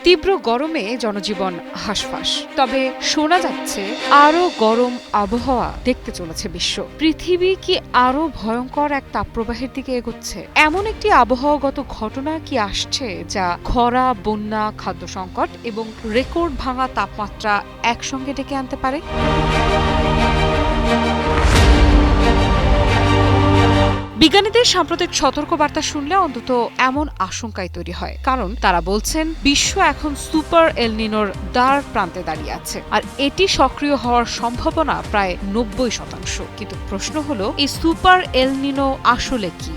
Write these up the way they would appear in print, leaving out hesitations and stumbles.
তীব্র গরমে জনজীবন হাঁসফাঁস। তবে শোনা যাচ্ছে আরও গরম আবহাওয়া দেখতে চলেছে বিশ্ব। পৃথিবী কি আরও ভয়ঙ্কর এক তাপপ্রবাহের দিকে এগোচ্ছে? এমন একটি আবহাওয়াগত ঘটনা কি আসছে যা খরা, বন্যা, খাদ্য সংকট এবং রেকর্ড ভাঙা তাপমাত্রা একসঙ্গে ডেকে আনতে পারে? বিজ্ঞানীদের সাম্প্রতিক সতর্কবার্তা শুনলে অন্তত এমন আশঙ্কাই তৈরি হয়, কারণ তারা বলছেন বিশ্ব এখন সুপার এল নিনোর দ্বার প্রান্তে দাঁড়িয়ে আছে, আর এটি সক্রিয় হওয়ার সম্ভাবনা প্রায় 90%। কিন্তু প্রশ্ন হলো, এই সুপার এল নিনো আসলে কি?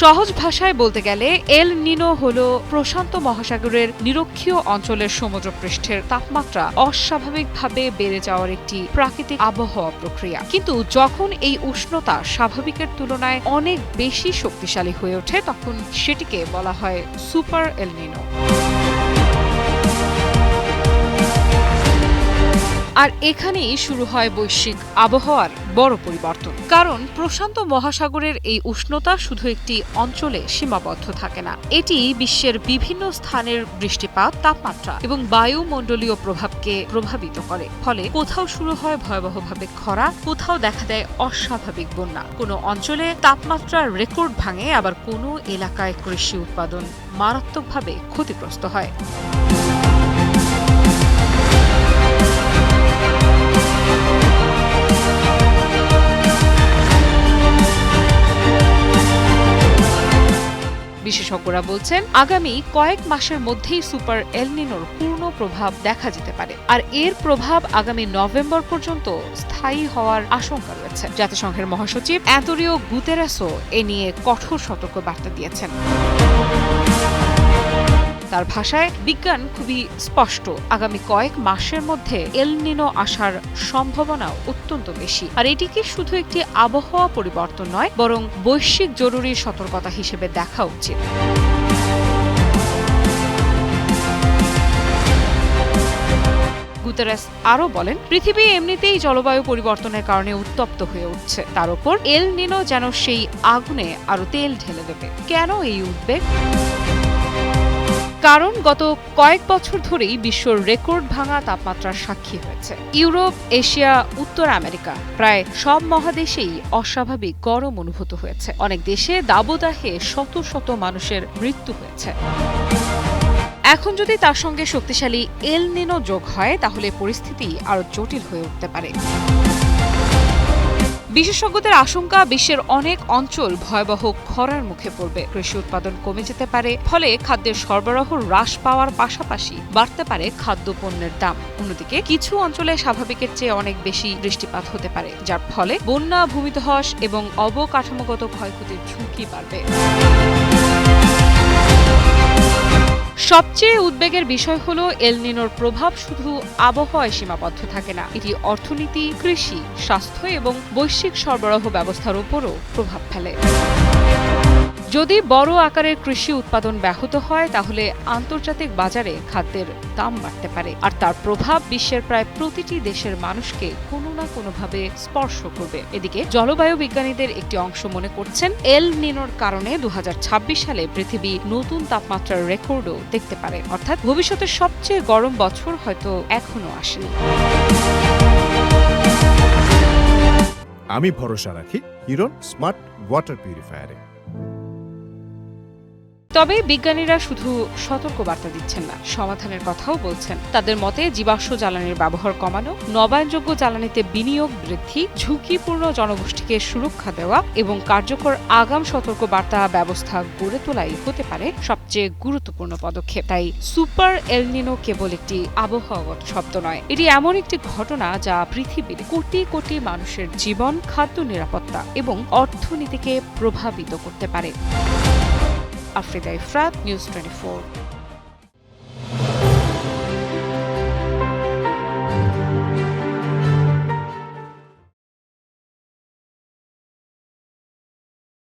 সহজ ভাষায় বলতে গেলে এল নিনো হলো প্রশান্ত মহাসাগরের নিরক্ষীয় অঞ্চলের সমুদ্রপৃষ্ঠের তাপমাত্রা অস্বাভাবিকভাবে বেড়ে যাওয়ার একটি প্রাকৃতিক আবহাওয়া প্রক্রিয়া। কিন্তু যখন এই উষ্ণতা স্বাভাবিকের তুলনায় অনেক বেশি শক্তিশালী হয়ে ওঠে, তখন সেটিকে বলা হয় সুপার এল নিনো। আর এখানেই শুরু হয় বৈশ্বিক আবহাওয়ার বড় পরিবর্তন। কারণ প্রশান্ত মহাসাগরের এই উষ্ণতা শুধু একটি অঞ্চলে সীমাবদ্ধ থাকে না, এটি বিশ্বের বিভিন্ন স্থানের বৃষ্টিপাত, তাপমাত্রা এবং বায়ুমণ্ডলীয় প্রভাবকে প্রভাবিত করে। ফলে কোথাও শুরু হয় ভয়াবহভাবে খরা, কোথাও দেখা দেয় অস্বাভাবিক বন্যা। কোনো অঞ্চলে তাপমাত্রার রেকর্ড ভাঙে, আবার কোনো এলাকায় কৃষি উৎপাদন মারাত্মকভাবে ক্ষতিগ্রস্ত হয়। বিশেষজ্ঞরা বলছেন, আগামী কয়েক মাসের মধ্যেই সুপার এল নিনোর পূর্ণ প্রভাব দেখা যেতে পারে, আর এর প্রভাব আগামী নভেম্বর পর্যন্ত স্থায়ী হওয়ার আশঙ্কা রয়েছে। জাতিসংঘের মহাসচিব অ্যান্তোনিও গুতেরেসও এ নিয়ে কঠোর সতর্কবার্তা দিয়েছেন। তার ভাষায়, বিজ্ঞান খুবই স্পষ্ট, আগামী কয়েক মাসের মধ্যে এল নিনো আসার সম্ভাবনা অত্যন্ত বেশি। আর এটিকে শুধু একটি আবহাওয়া পরিবর্তন নয়, বরং বৈশ্বিক জরুরি সতর্কতা হিসেবে দেখা উচিত। গুতেরেস আরও বলেন, পৃথিবী এমনিতেই জলবায়ু পরিবর্তনের কারণে উত্তপ্ত হয়ে উঠছে, তার উপর এল নিনো যেন সেই আগুনে আরো তেল ঢেলে দেবে। কেন এই উদ্বেগ? কারণ গত কয়েক বছর ধরেই বিশ্ব রেকর্ড ভাঙা তাপমাত্রার সাক্ষী হয়েছে। ইউরোপ, এশিয়া, উত্তর আমেরিকা, প্রায় সব মহাদেশেই অস্বাভাবিক গরম অনুভূত হয়েছে। অনেক দেশে দাবদাহে শত শত মানুষের মৃত্যু হয়েছে। এখন যদি তার সঙ্গে শক্তিশালী এল নিনো যোগ হয়, তাহলে পরিস্থিতি আরো জটিল হয়ে উঠতে পারে। বিশেষজ্ঞদের আশঙ্কা, বিশ্বের অনেক অঞ্চল ভয়াবহ খরার মুখে পড়বে, কৃষি উৎপাদন কমে যেতে পারে, ফলে খাদ্যের সরবরাহ হ্রাস পাওয়ার পাশাপাশি বাড়তে পারে খাদ্যপণ্যের দাম। অন্যদিকে কিছু অঞ্চলে স্বাভাবিকের চেয়ে অনেক বেশি বৃষ্টিপাত হতে পারে, যার ফলে বন্যা, ভূমিধস এবং অবকাঠামোগত ক্ষয়ক্ষতির ঝুঁকি বাড়বে। সবচেয়ে উদ্বেগের বিষয় হলো, এল নিনোর প্রভাব শুধু আবহাওয়ায় সীমাবদ্ধ থাকে না, এটি অর্থনীতি, কৃষি, স্বাস্থ্য এবং বৈশ্বিক সরবরাহ ব্যবস্থার উপরও প্রভাব ফেলে। যদি বড় আকারের কৃষি উৎপাদন ব্যাহত হয়, তাহলে আন্তর্জাতিক বাজারে খাদ্যের দাম বাড়তে পারে, আর তার প্রভাব বিশ্বের প্রায় প্রতিটি দেশের মানুষকে কোনো না কোনোভাবে স্পর্শ করবে। এদিকে জলবায়ু বিজ্ঞানীদের একটি অংশ মনে করছেন, এল নিনোর কারণে 2026 সালে পৃথিবী নতুন তাপমাত্রার রেকর্ডও দেখতে পারে, অর্থাৎ ভবিষ্যতের সবচেয়ে গরম বছর হয়তো এখনো আসেনি। আমি ভরসা রাখি হিরন স্মার্ট ওয়াটার পিউরিফায়ারে। তবে বিজ্ঞানীরা শুধু সতর্কবার্তা দিচ্ছেন না, সমাধানের কথাও বলছেন। তাদের মতে জীবাশ্ম জ্বালানির ব্যবহার কমানো, নবায়নযোগ্য জ্বালানিতে বিনিয়োগ বৃদ্ধি, ঝুঁকিপূর্ণ জনগোষ্ঠীকে সুরক্ষা দেওয়া এবং কার্যকর আগাম সতর্কবার্তা ব্যবস্থা গড়ে তোলাই হতে পারে সবচেয়ে গুরুত্বপূর্ণ পদক্ষেপ। তাই সুপার এল নিনো কেবল একটি আবহাওয়াগত শব্দ নয়, এটি এমন একটি ঘটনা যা পৃথিবীর কোটি কোটি মানুষের জীবন, খাদ্য নিরাপত্তা এবং অর্থনীতিকে প্রভাবিত করতে পারে। আফ্রিদা ইফরাত, নিউজ 24।